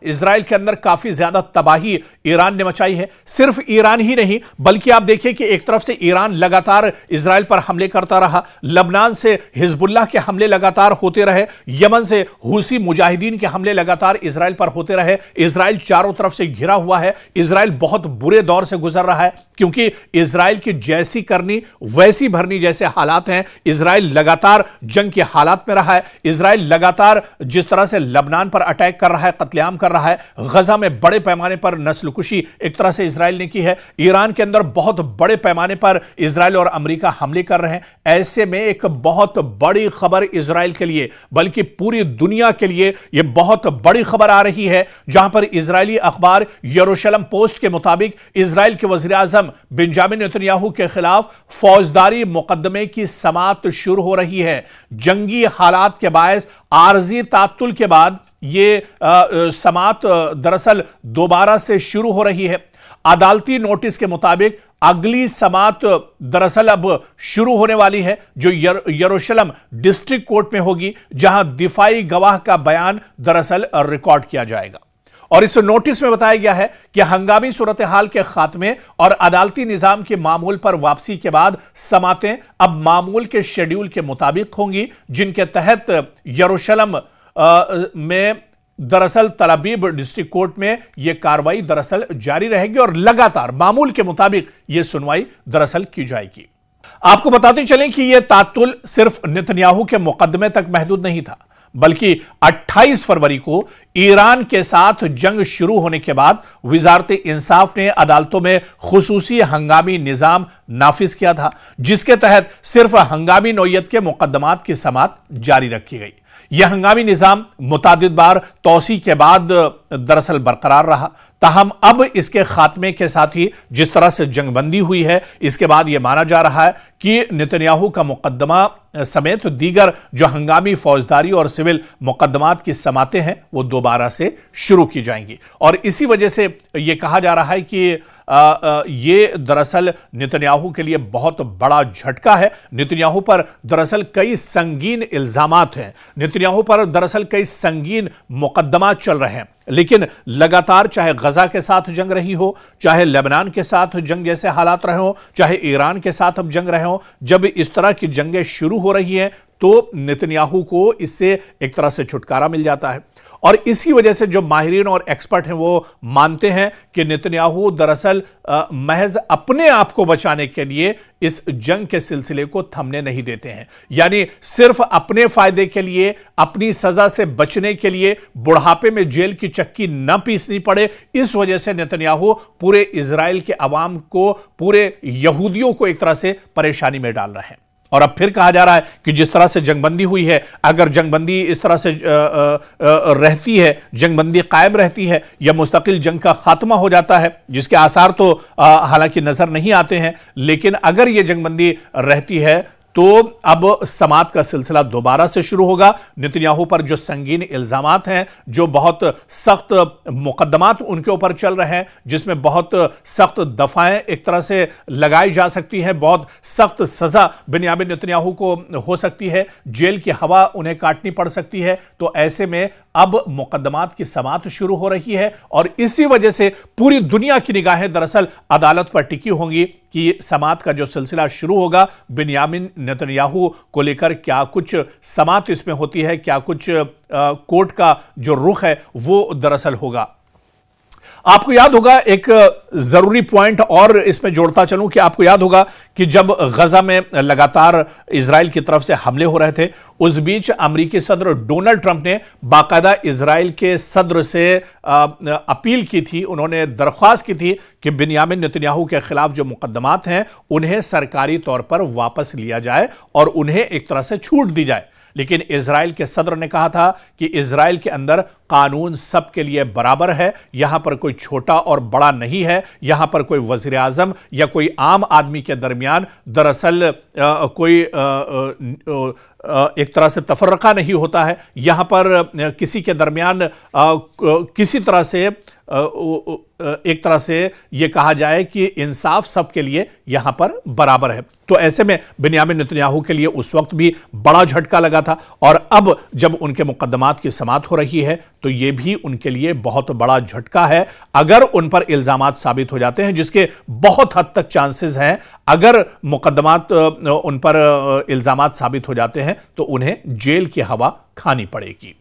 Israel के अंदर काफी ज्यादा तबाही ईरान ने मचाई है। सिर्फ ईरान ही नहीं बल्कि आप देखिए कि एक तरफ से ईरान लगातार इजराइल पर हमले करता रहा, लबनान से हिजबुल्लाह के हमले लगातार होते रहे, यमन से हुसी मुजाहिदीन के हमले लगातार इजराइल पर होते रहे। इजराइल चारों तरफ से घिरा हुआ है। इजराइल बहुत बुरे दौर से गुजर रहा है क्योंकि इजराइल की जैसी करनी वैसी भरनी जैसे हालात हैं। इजराइल लगातार जंग के हालात में रहा है। इजराइल लगातार जिस तरह से लबनान पर अटैक कर रहा है, कत्लेआम कर रहा है, गजा में बड़े पैमाने पर नस्लकुशी एक तरह से इजराइल ने की है। ईरान के अंदर बहुत बड़े पैमाने पर इजराइल और अमेरिका हमले कर रहे हैं। ऐसे में एक बहुत बड़ी खबर इजराइल के लिए बल्कि पूरी दुनिया के लिए यह बहुत बड़ी खबर आ रही है, जहां पर इजरायली अखबार यरूशलेम पोस्ट के मुताबिक इजराइल के वजीर आजम बेंजामिन नेतन्याहू के खिलाफ फौजदारी मुकदमे की समाअत शुरू हो रही है। जंगी हालात के बायस आरजी तात्तुल के बाद यह समाअत दरअसल दोबारा से शुरू हो रही है। अदालती नोटिस के मुताबिक अगली समाअत दरअसल अब शुरू होने वाली है, जो यरूशलेम डिस्ट्रिक्ट कोर्ट में होगी, जहां दिफाई गवाह का बयान दरअसल रिकॉर्ड किया जाएगा। और इस नोटिस में बताया गया है कि हंगामी सूरत हाल के खात्मे और अदालती निजाम के मामूल पर वापसी के बाद समातें अब मामूल के शेड्यूल के मुताबिक होंगी, जिनके तहत यरूशलेम में दरअसल तल अबीब डिस्ट्रिक्ट कोर्ट में यह कार्रवाई दरअसल जारी रहेगी और लगातार मामूल के मुताबिक यह सुनवाई दरअसल की जाएगी। आपको बताते चलें कि यह तात्तुल सिर्फ नेतन्याहू के मुकदमे तक महदूद नहीं था, बल्कि 28 फरवरी को ईरान के साथ जंग शुरू होने के बाद वजारत इंसाफ ने अदालतों में खुसूसी हंगामी निजाम नाफिज किया था, जिसके तहत सिर्फ हंगामी नौयत के मुकदमात की समाअत जारी रखी गई। यह हंगामी निजाम मुतादिद बार तौसी के बाद दरअसल बरकरार रहा। ताहम अब इसके खात्मे के साथ ही जिस तरह से जंगबंदी हुई है, इसके बाद यह माना जा रहा है कि नेतन्याहू का मुकदमा समेत दीगर जो हंगामी फौजदारी और सिविल मुकदमात की समातें हैं वो दोबारा से शुरू की जाएंगी। और इसी वजह से यह कहा जा रहा है कि ये दरअसल नेतन्याहू के लिए बहुत बड़ा झटका है। नेतन्याहू पर दरअसल कई संगीन इल्जामात हैं, नेतन्याहू पर दरअसल कई संगीन मुकदमात चल रहे हैं, लेकिन लगातार चाहे गजा के साथ जंग रही हो, चाहे लेबनान के साथ जंग जैसे हालात रहे हो, चाहे ईरान के साथ अब जंग रहे हो, जब इस तरह की जंगें शुरू हो रही हैं तो नेतन्याहू को इससे एक तरह से छुटकारा मिल जाता है। और इसी वजह से जो माहिरीन और एक्सपर्ट हैं वो मानते हैं कि नेतन्याहू दरअसल महज अपने आप को बचाने के लिए इस जंग के सिलसिले को थमने नहीं देते हैं, यानी सिर्फ अपने फायदे के लिए, अपनी सजा से बचने के लिए, बुढ़ापे में जेल की चक्की न पीसनी पड़े, इस वजह से नेतन्याहू पूरे इजराइल के अवाम को, पूरे यहूदियों को एक तरह से परेशानी में डाल रहे हैं। और अब फिर कहा जा रहा है कि जिस तरह से जंगबंदी हुई है, अगर जंगबंदी इस तरह से रहती है, जंगबंदी कायम रहती है या मुस्तकिल जंग का खात्मा हो जाता है, जिसके आसार तो हालांकि नजर नहीं आते हैं, लेकिन अगर यह जंगबंदी रहती है तो अब समाअत का सिलसिला दोबारा से शुरू होगा। नेतन्याहू पर जो संगीन इल्जामात हैं, जो बहुत सख्त मुकदमात उनके ऊपर चल रहे हैं, जिसमें बहुत सख्त दफाएं एक तरह से लगाई जा सकती हैं, बहुत सख्त सजा बेंयामिन नेतन्याहू को हो सकती है, जेल की हवा उन्हें काटनी पड़ सकती है, तो ऐसे में अब मुकदमात की समाअत शुरू हो रही है और इसी वजह से पूरी दुनिया की निगाहें दरअसल अदालत पर टिकी होंगी कि समाअत का जो सिलसिला शुरू होगा बेंयामिन नेतन्याहू को लेकर, क्या कुछ समाअत इसमें होती है, क्या कुछ कोर्ट का जो रुख है वो दरअसल होगा। आपको याद होगा, एक जरूरी पॉइंट और इसमें जोड़ता चलूं कि आपको याद होगा कि जब गजा में लगातार इजराइल की तरफ से हमले हो रहे थे, उस बीच अमेरिकी सदर डोनाल्ड ट्रंप ने बाकायदा इजराइल के सदर से अपील की थी, उन्होंने दरख्वास्त की थी कि बेंयामिन नेतन्याहू के खिलाफ जो मुकदमात हैं उन्हें सरकारी तौर पर वापस लिया जाए और उन्हें एक तरह से छूट दी जाए। लेकिन इजराइल के सदर ने कहा था कि इजराइल के अंदर कानून सबके लिए बराबर है, यहां पर कोई छोटा और बड़ा नहीं है, यहां पर कोई वजीर आजम या कोई आम आदमी के दरमियान दरअसल कोई एक तरह से तफर्रका नहीं होता है, यहां पर किसी के दरमियान किसी तरह से एक तरह से यह कहा जाए कि इंसाफ सबके लिए यहां पर बराबर है। तो ऐसे में बिन्यामिन नेतन्याहू के लिए उस वक्त भी बड़ा झटका लगा था, और अब जब उनके मुकदमात की समाअत हो रही है तो यह भी उनके लिए बहुत बड़ा झटका है। अगर उन पर इल्जामात साबित हो जाते हैं, जिसके बहुत हद तक चांसेस हैं, अगर मुकदमात उन पर इल्जामात साबित हो जाते हैं तो उन्हें जेल की हवा खानी पड़ेगी।